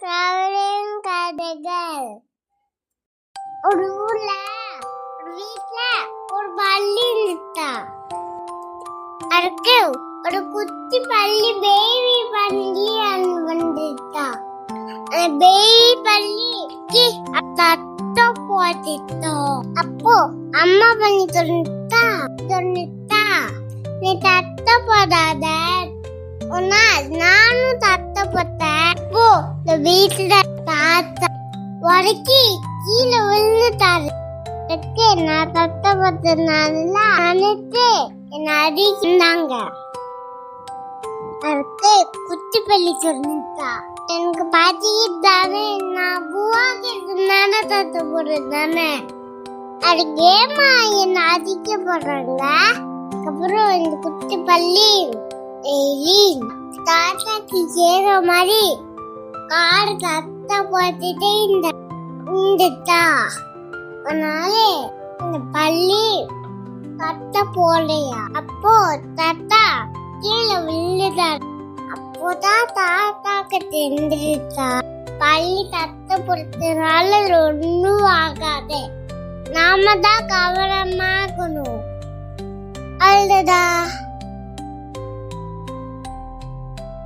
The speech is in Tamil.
கவலையும் கதைகள். ஒரு ஊர்ல ஒரு வீட்ல ஒரு பள்ளி இருந்துச்சா. அதுக்கு ஒரு குட்டி பள்ளி பேபி பள்ளி வந்துச்சா. அந்த பேபி பள்ளிக்கு தட்ட போட்டுட்டோம். அப்போ அம்மா பண்ணி சொன்னிட்டா நீ தட்ட போடாத, நானும் தட்ட போட்டேன். அப்போ இந்த வீட்டுல தாத்தா உடக்கி கீழே விழுந்துட்டாரு. நான் தட்ட போட்டதுனால அனைத்து என்ன அடிக்கிறாங்க. அதுக்கு குட்டி பள்ளி சொல்லிட்டா, எனக்கு பாத்திக்கிட்டு தானே நான் பூவாக்கிறதுனால தட்ட போடுறது தானே, அதுக்கு ஏமா என்ன அடிக்க போடுறாங்க. அப்புறம் இந்த குட்டி பள்ளி தாத்தாக்கு ஏற மாதிரி காடு தட்ட போட்டுட்டே இருந்துட்டா. அதனால இந்த பள்ளி தட்ட போலையா. அப்போ தாத்தா கீழே விழுந்தாரு. அப்போதான் தாத்தாக்கு தெரிஞ்சிருச்சா, பள்ளி தட்ட பொறுத்தனால ஒன்னும் ஆகாது, நாம தான் கவனமா இருக்கணும். அழுதா.